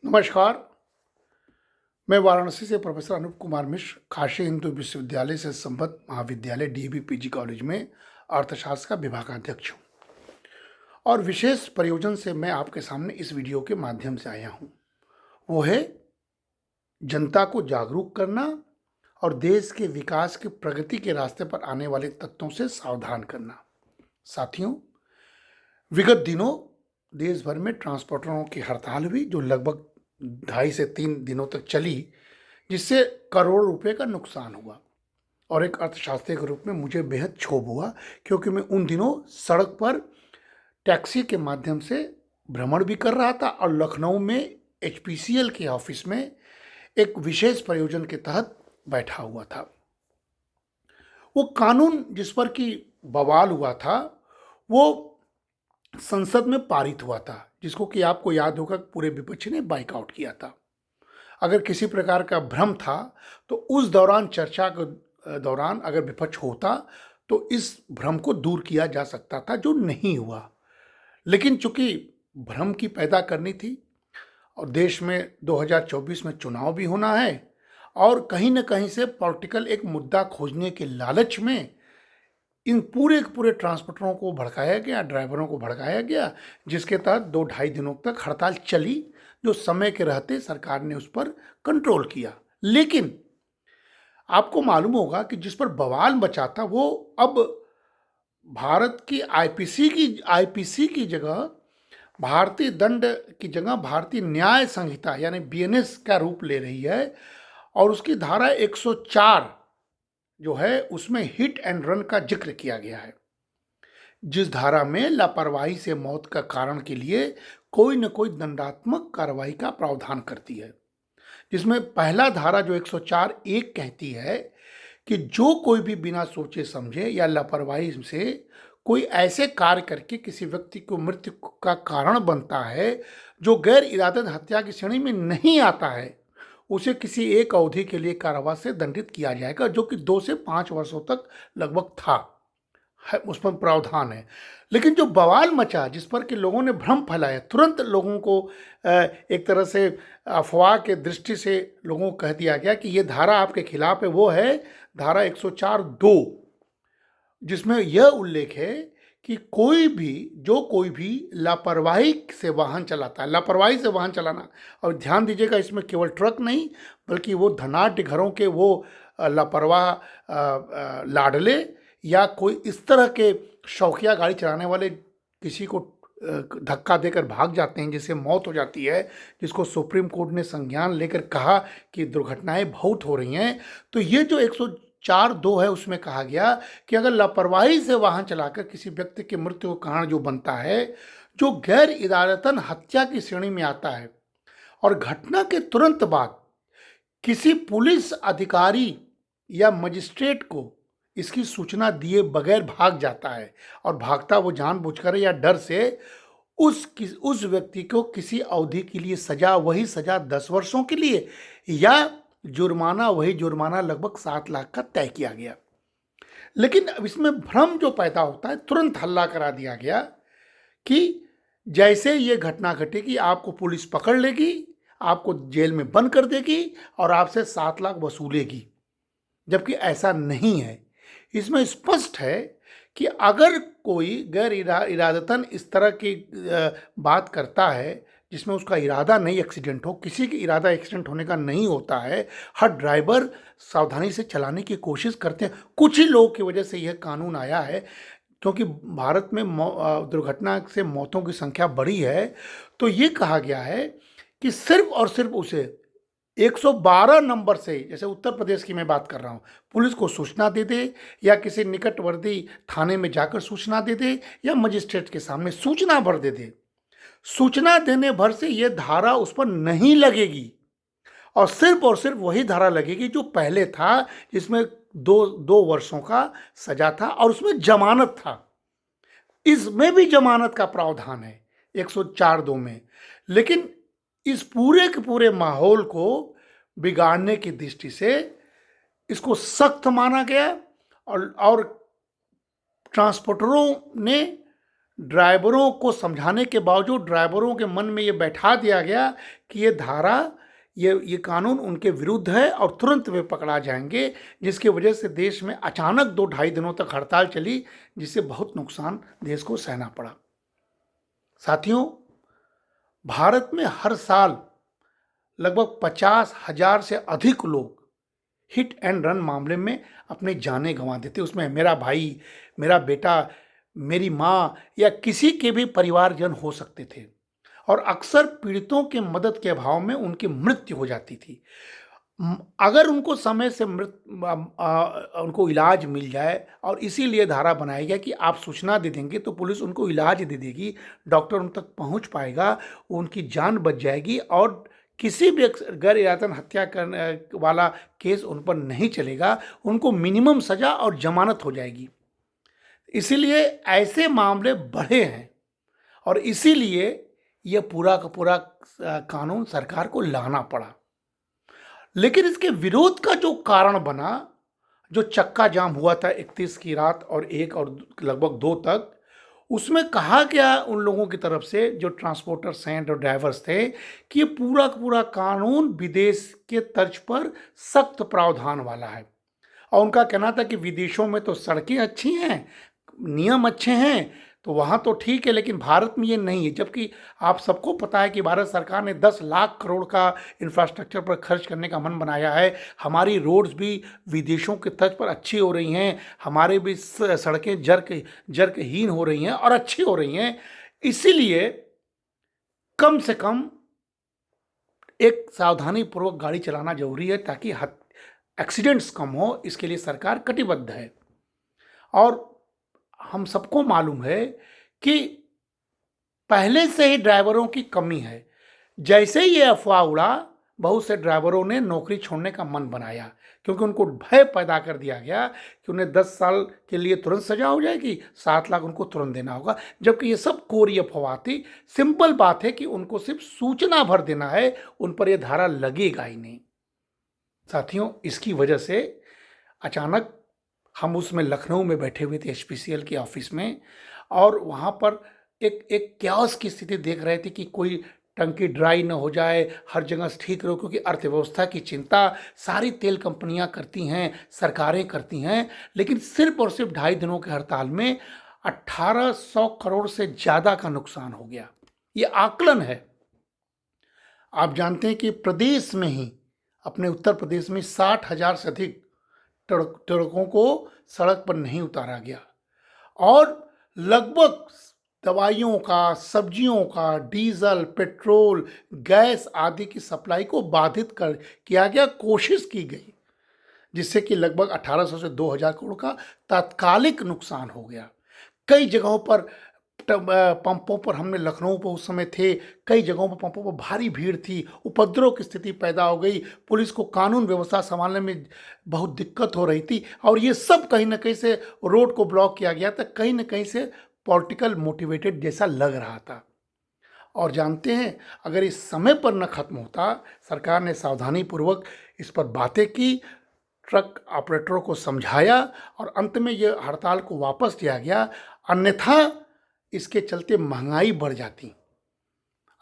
नमस्कार। मैं वाराणसी से प्रोफेसर अनूप कुमार मिश्र काशी हिंदू विश्वविद्यालय से संबद्ध महाविद्यालय डीबी पीजी कॉलेज में अर्थशास्त्र का विभागाध्यक्ष हूँ और विशेष प्रयोजन से मैं आपके सामने इस वीडियो के माध्यम से आया हूँ। वो है जनता को जागरूक करना और देश के विकास की प्रगति के रास्ते पर आने वाले तत्वों से सावधान करना। साथियों, विगत दिनों देश भर में ट्रांसपोर्टरों की हड़ताल हुई जो लगभग 2.5 से 3 दिनों तक चली, जिससे करोड़ रुपए का नुकसान हुआ और एक अर्थशास्त्री के रूप में मुझे बेहद क्षोभ हुआ, क्योंकि मैं उन दिनों सड़क पर टैक्सी के माध्यम से भ्रमण भी कर रहा था और लखनऊ में एचपीसीएल के ऑफिस में एक विशेष प्रयोजन के तहत बैठा हुआ था। वो कानून जिस पर कि बवाल हुआ था वो संसद में पारित हुआ था, जिसको कि आपको याद होगा पूरे विपक्ष ने बाइकआउट किया था। अगर किसी प्रकार का भ्रम था तो उस दौरान चर्चा के दौरान अगर विपक्ष होता तो इस भ्रम को दूर किया जा सकता था, जो नहीं हुआ। लेकिन चूंकि भ्रम की पैदा करनी थी और देश में 2024 में चुनाव भी होना है और कहीं न कहीं से पॉलिटिकल एक मुद्दा खोजने के लालच में इन पूरे के पूरे ट्रांसपोर्टरों को भड़काया गया, ड्राइवरों को भड़काया गया, जिसके तहत 2-2.5 दिनों तक हड़ताल चली, जो समय के रहते सरकार ने उस पर कंट्रोल किया। लेकिन आपको मालूम होगा कि जिस पर बवाल मचा था वो अब भारत की आईपीसी की जगह, भारतीय दंड की जगह भारतीय न्याय संहिता यानी बीएनएस का रूप ले रही है और उसकी धारा 104 जो है उसमें हिट एंड रन का जिक्र किया गया है, जिस धारा में लापरवाही से मौत का कारण के लिए कोई न कोई दंडात्मक कार्रवाई का प्रावधान करती है। जिसमें पहला धारा जो 104(1) कहती है कि जो कोई भी बिना सोचे समझे या लापरवाही से कोई ऐसे कार्य करके किसी व्यक्ति को मृत्यु का कारण बनता है जो गैर इरादत हत्या की श्रेणी में नहीं आता है, उसे किसी एक अवधि के लिए कारावास से दंडित किया जाएगा, जो कि 2 से 5 वर्षों तक लगभग था, उस पर प्रावधान है। लेकिन जो बवाल मचा, जिस पर कि लोगों ने भ्रम फैलाया, तुरंत लोगों को एक तरह से अफवाह के दृष्टि से लोगों को कह दिया गया कि ये धारा आपके खिलाफ है। वो है धारा 104(2), जिसमें यह उल्लेख है कि कोई भी लापरवाही से वाहन चलाता है, लापरवाही से वाहन चलाना, और ध्यान दीजिएगा इसमें केवल ट्रक नहीं बल्कि वो धनाढ्य घरों के वो लापरवाह लाडले या कोई इस तरह के शौकिया गाड़ी चलाने वाले किसी को धक्का देकर भाग जाते हैं जिससे मौत हो जाती है, जिसको सुप्रीम कोर्ट ने संज्ञान लेकर कहा कि दुर्घटनाएं बहुत हो रही हैं। तो ये जो 104(2) है उसमें कहा गया कि अगर लापरवाही से वाहन चलाकर किसी व्यक्ति की मृत्यु का कारण जो बनता है, जो गैर इरादतन हत्या की श्रेणी में आता है और घटना के तुरंत बाद किसी पुलिस अधिकारी या मजिस्ट्रेट को इसकी सूचना दिए बगैर भाग जाता है और भागता वो जानबूझकर या डर से, उस व्यक्ति को किसी अवधि के लिए सजा, वही सजा 10 वर्षों के लिए या जुर्माना, वही जुर्माना लगभग 7 लाख का तय किया गया। लेकिन अब इसमें भ्रम जो पैदा होता है, तुरंत हल्ला करा दिया गया कि जैसे ये घटना घटेगी आपको पुलिस पकड़ लेगी, आपको जेल में बंद कर देगी और आपसे 7 लाख वसूलेगी, जबकि ऐसा नहीं है। इसमें स्पष्ट है कि अगर कोई गैर इरादतन इस तरह की बात करता है जिसमें उसका इरादा नहीं एक्सीडेंट हो, किसी की इरादा एक्सीडेंट होने का नहीं होता है, हर ड्राइवर सावधानी से चलाने की कोशिश करते हैं। कुछ ही लोगों की वजह से यह कानून आया है, क्योंकि भारत में दुर्घटना से मौतों की संख्या बढ़ी है। तो ये कहा गया है कि सिर्फ और सिर्फ उसे 112 नंबर से, जैसे उत्तर प्रदेश की मैं बात कर रहा हूँ, पुलिस को सूचना दे दे या किसी निकटवर्ती थाने में जाकर सूचना दे दे या मजिस्ट्रेट के सामने सूचना भर दे दे, सूचना देने भर से यह धारा उस पर नहीं लगेगी और सिर्फ वही धारा लगेगी जो पहले था, जिसमें 2 वर्षों का सजा था और उसमें जमानत था। इसमें भी जमानत का प्रावधान है 104(2) में। लेकिन इस पूरे के पूरे माहौल को बिगाड़ने की दृष्टि से इसको सख्त माना गया और ट्रांसपोर्टरों ने ड्राइवरों को समझाने के बावजूद ड्राइवरों के मन में ये बैठा दिया गया कि ये धारा, ये कानून उनके विरुद्ध है और तुरंत वे पकड़ा जाएंगे, जिसकी वजह से देश में अचानक 2-2.5 दिनों तक हड़ताल चली, जिससे बहुत नुकसान देश को सहना पड़ा। साथियों, भारत में हर साल लगभग 50,000 से अधिक लोग हिट एंड रन मामले में अपनी जानें गंवा देते। उसमें मेरा भाई, मेरा बेटा, मेरी माँ या किसी के भी परिवारजन हो सकते थे, और अक्सर पीड़ितों के मदद के अभाव में उनकी मृत्यु हो जाती थी। अगर उनको समय से उनको इलाज मिल जाए, और इसीलिए धारा बनाई गया कि आप सूचना दे देंगे तो पुलिस उनको इलाज दे देगी, डॉक्टर उन तक पहुंच पाएगा, उनकी जान बच जाएगी और किसी भी गैर इरादतन हत्या करने वाला केस उन पर नहीं चलेगा, उनको मिनिमम सजा और जमानत हो जाएगी। इसीलिए ऐसे मामले बढ़े हैं और इसीलिए यह पूरा का पूरा कानून सरकार को लाना पड़ा। लेकिन इसके विरोध का जो कारण बना, जो चक्का जाम हुआ था 31 की रात और 1 और लगभग 2 तक, उसमें कहा गया उन लोगों की तरफ से जो ट्रांसपोर्टर्स हैं, जो ड्राइवर्स थे, कि ये पूरा का पूरा कानून विदेश के तर्ज पर सख्त प्रावधान वाला है। और उनका कहना था कि विदेशों में तो सड़कें अच्छी हैं, नियम अच्छे हैं, तो वहाँ तो ठीक है, लेकिन भारत में ये नहीं है। जबकि आप सबको पता है कि भारत सरकार ने 10 लाख करोड़ का इंफ्रास्ट्रक्चर पर खर्च करने का मन बनाया है। हमारी रोड्स भी विदेशों के तर्ज पर अच्छी हो रही हैं, हमारे भी सड़कें जर्कहीन हो रही हैं और अच्छी हो रही हैं। इसीलिए कम से कम एक सावधानीपूर्वक गाड़ी चलाना जरूरी है, ताकि एक्सीडेंट्स कम हो। इसके लिए सरकार कटिबद्ध है। और हम सबको मालूम है कि पहले से ही ड्राइवरों की कमी है। जैसे ही ये अफवाह उड़ा, बहुत से ड्राइवरों ने नौकरी छोड़ने का मन बनाया, क्योंकि उनको भय पैदा कर दिया गया कि उन्हें 10 साल के लिए तुरंत सजा हो जाएगी, 7 लाख उनको तुरंत देना होगा। जबकि ये सब कोरी अफवाह थी। सिंपल बात है कि उनको सिर्फ सूचना भर देना है, उन पर यह धारा लगेगा ही नहीं। साथियों, इसकी वजह से अचानक हम उसमें लखनऊ में बैठे हुए थे एचपीसीएल के ऑफिस में, और वहाँ पर एक क्याओस की स्थिति देख रहे थे कि कोई टंकी ड्राई ना हो जाए, हर जगह ठीक रहो, क्योंकि अर्थव्यवस्था की चिंता सारी तेल कंपनियां करती हैं, सरकारें करती हैं। लेकिन सिर्फ और सिर्फ 2.5 दिनों के हड़ताल में 1800 करोड़ से ज़्यादा का नुकसान हो गया। ये आकलन है। आप जानते हैं कि प्रदेश में ही, अपने उत्तर प्रदेश में 60,000 से अधिक ट्रकों को सड़क पर नहीं उतारा गया, और लगभग दवाइयों का, सब्जियों का, डीजल, पेट्रोल, गैस आदि की सप्लाई को बाधित किया गया, कोशिश की गई, जिससे कि लगभग 1800 से 2000 करोड़ का तात्कालिक नुकसान हो गया। कई जगहों पर पंपों पर, हमने लखनऊ पर उस समय थे, कई जगहों पर पंपों पर भारी भीड़ थी, उपद्रव की स्थिति पैदा हो गई, पुलिस को कानून व्यवस्था संभालने में बहुत दिक्कत हो रही थी, और ये सब कहीं ना कहीं से रोड को ब्लॉक किया गया था, कहीं ना कहीं से पॉलिटिकल मोटिवेटेड जैसा लग रहा था। और जानते हैं, अगर इस समय पर न खत्म होता, सरकार ने सावधानीपूर्वक इस पर बातें की, ट्रक ऑपरेटरों को समझाया, और अंत में ये हड़ताल को वापस लिया गया, अन्यथा इसके चलते महंगाई बढ़ जाती।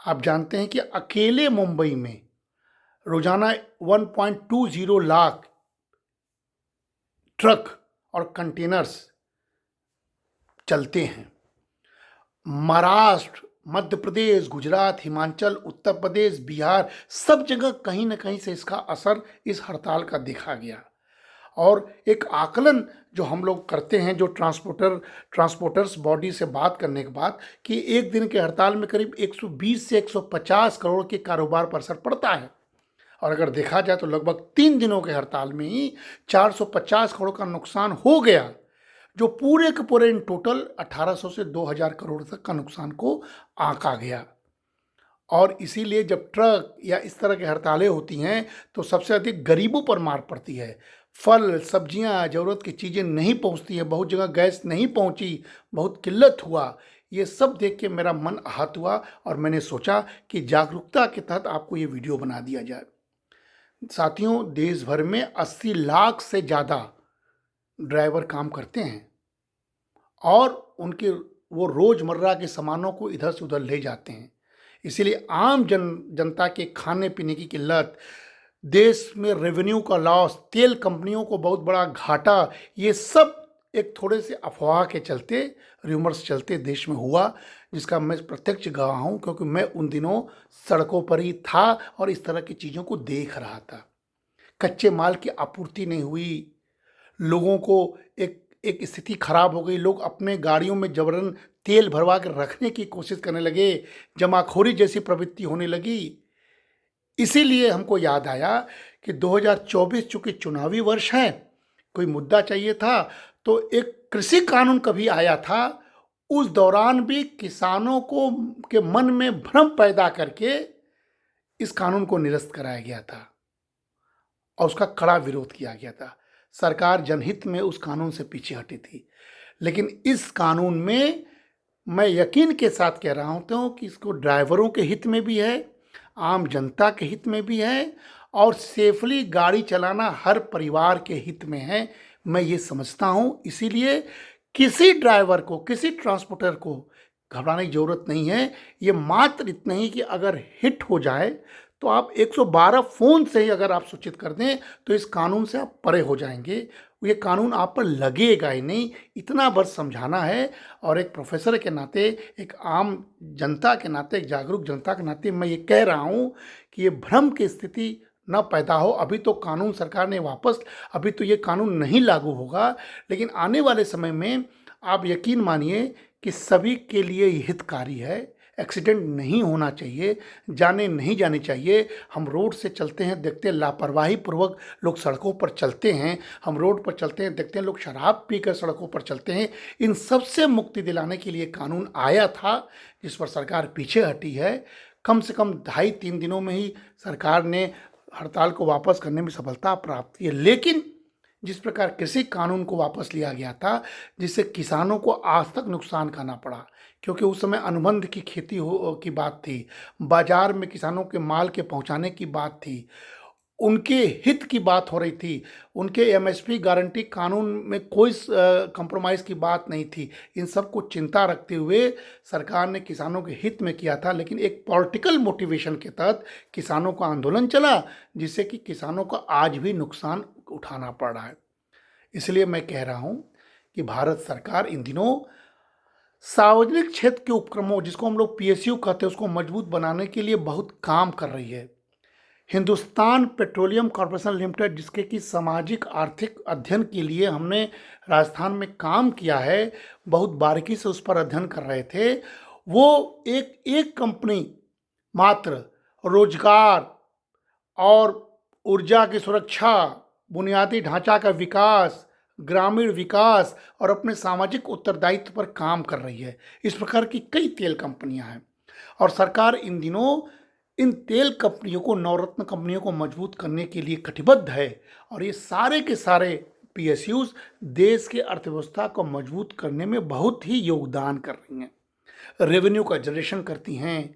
आप जानते हैं कि अकेले मुंबई में रोजाना 1.20 लाख ट्रक और कंटेनर्स चलते हैं। महाराष्ट्र, मध्य प्रदेश, गुजरात, हिमाचल, उत्तर प्रदेश, बिहार, सब जगह कहीं ना कहीं से इसका असर इस हड़ताल का देखा गया। और एक आकलन जो हम लोग करते हैं, जो ट्रांसपोर्टर्स बॉडी से बात करने के बाद, कि एक दिन के हड़ताल में करीब 120 से 150 करोड़ के कारोबार पर असर पड़ता है। और अगर देखा जाए तो लगभग 3 दिनों के हड़ताल में ही 450 करोड़ का नुकसान हो गया, जो पूरे के पूरे इन टोटल 1800 से 2000 करोड़ तक का नुकसान को आंका गया। और इसीलिए जब ट्रक या इस तरह की हड़तालें होती हैं, तो सबसे अधिक गरीबों पर मार पड़ती है। फल, सब्जियां, ज़रूरत की चीज़ें नहीं पहुंचती हैं, बहुत जगह गैस नहीं पहुंची, बहुत किल्लत हुआ। ये सब देख के मेरा मन आहत हुआ, और मैंने सोचा कि जागरूकता के तहत आपको ये वीडियो बना दिया जाए। साथियों, देश भर में 80 लाख से ज़्यादा ड्राइवर काम करते हैं, और उनके वो रोज़मर्रा के सामानों को इधर से उधर ले जाते हैं। इसीलिए आम जनता के खाने पीने की किल्लत, देश में रेवेन्यू का लॉस, तेल कंपनियों को बहुत बड़ा घाटा, ये सब एक थोड़े से अफवाह के चलते, र्यूमर्स चलते देश में हुआ, जिसका मैं प्रत्यक्ष गवाह हूँ, क्योंकि मैं उन दिनों सड़कों पर ही था और इस तरह की चीज़ों को देख रहा था। कच्चे माल की आपूर्ति नहीं हुई, लोगों को एक स्थिति खराब हो गई, लोग अपने गाड़ियों में जबरन तेल भरवा कर रखने की कोशिश करने लगे, जमाखोरी जैसी प्रवृत्ति होने लगी। इसीलिए हमको याद आया कि 2024 चूंकि चुनावी वर्ष है, कोई मुद्दा चाहिए था, तो एक कृषि कानून कभी आया था, उस दौरान भी किसानों को के मन में भ्रम पैदा करके इस कानून को निरस्त कराया गया था और उसका कड़ा विरोध किया गया था। सरकार जनहित में उस कानून से पीछे हटी थी, लेकिन इस कानून में मैं यकीन के साथ कह रहा हूं कि इसको ड्राइवरों के हित में भी है, आम जनता के हित में भी है और सेफली गाड़ी चलाना हर परिवार के हित में है, मैं ये समझता हूं। इसीलिए किसी ड्राइवर को, किसी ट्रांसपोर्टर को घबराने की ज़रूरत नहीं है। ये मात्र इतना ही कि अगर हिट हो जाए तो आप 112 फ़ोन से ही अगर आप सूचित कर दें तो इस कानून से आप परे हो जाएंगे। ये कानून आप पर लगेगा ही नहीं, इतना बस समझाना है। और एक प्रोफेसर के नाते, एक आम जनता के नाते, एक जागरूक जनता के नाते मैं ये कह रहा हूँ कि ये भ्रम की स्थिति न पैदा हो। अभी तो कानून सरकार ने वापस, अभी तो ये कानून नहीं लागू होगा, लेकिन आने वाले समय में आप यकीन मानिए कि सभी के लिए हितकारी है। एक्सीडेंट नहीं होना चाहिए, जाने नहीं जानी चाहिए। हम रोड से चलते हैं, देखते हैं लापरवाही पूर्वक लोग सड़कों पर चलते हैं, हम रोड पर चलते हैं, देखते हैं लोग शराब पीकर सड़कों पर चलते हैं। इन सब से मुक्ति दिलाने के लिए कानून आया था, जिस पर सरकार पीछे हटी है। कम से कम 2.5-3 दिनों में ही सरकार ने हड़ताल को वापस करने में सफलता प्राप्त की है। लेकिन जिस प्रकार कृषि कानून को वापस लिया गया था, जिससे किसानों को आज तक नुकसान करना पड़ा, क्योंकि उस समय अनुबंध की खेती की बात थी, बाजार में किसानों के माल के पहुंचाने की बात थी, उनके हित की बात हो रही थी, उनके एमएसपी गारंटी कानून में कोई कंप्रोमाइज़ की बात नहीं थी। इन सब को चिंता रखते हुए सरकार ने किसानों के हित में किया था, लेकिन एक पॉलिटिकल मोटिवेशन के तहत किसानों का आंदोलन चला, जिससे कि किसानों को आज भी नुकसान उठाना पड़ रहा है। इसलिए मैं कह रहा हूँ कि भारत सरकार इन दिनों सार्वजनिक क्षेत्र के उपक्रमों, जिसको हम लोग पीएसयू कहते हैं, उसको मजबूत बनाने के लिए बहुत काम कर रही है। हिंदुस्तान पेट्रोलियम कॉर्पोरेशन लिमिटेड, जिसके कि सामाजिक आर्थिक अध्ययन के लिए हमने राजस्थान में काम किया है, बहुत बारीकी से उस पर अध्ययन कर रहे थे। वो एक कंपनी मात्र रोजगार और ऊर्जा की सुरक्षा, बुनियादी ढांचा का विकास, ग्रामीण विकास और अपने सामाजिक उत्तरदायित्व पर काम कर रही है। इस प्रकार की कई तेल कंपनियां हैं और सरकार इन दिनों इन तेल कंपनियों को, नवरत्न कंपनियों को मजबूत करने के लिए कटिबद्ध है। और ये सारे के सारे पीएसयूज देश के अर्थव्यवस्था को मजबूत करने में बहुत ही योगदान कर रही हैं, रेवेन्यू का जनरेशन करती हैं,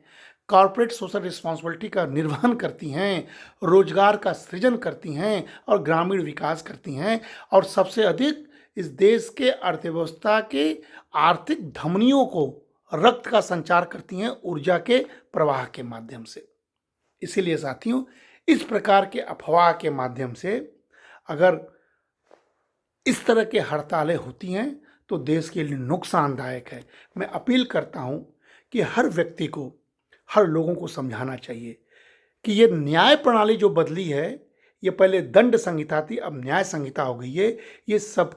कॉर्पोरेट सोशल रिस्पॉन्सिबिलिटी का निर्वहन करती हैं, रोजगार का सृजन करती हैं और ग्रामीण विकास करती हैं। और सबसे अधिक इस देश के अर्थव्यवस्था के आर्थिक धमनियों को रक्त का संचार करती हैं ऊर्जा के प्रवाह के माध्यम से। इसीलिए साथियों, इस प्रकार के अफवाह के माध्यम से अगर इस तरह के हड़तालें होती हैं तो देश के लिए नुकसानदायक है। मैं अपील करता हूं कि हर व्यक्ति को, हर लोगों को समझाना चाहिए कि ये न्याय प्रणाली जो बदली है, ये पहले दंड संहिता थी, अब न्याय संहिता हो गई है। ये सब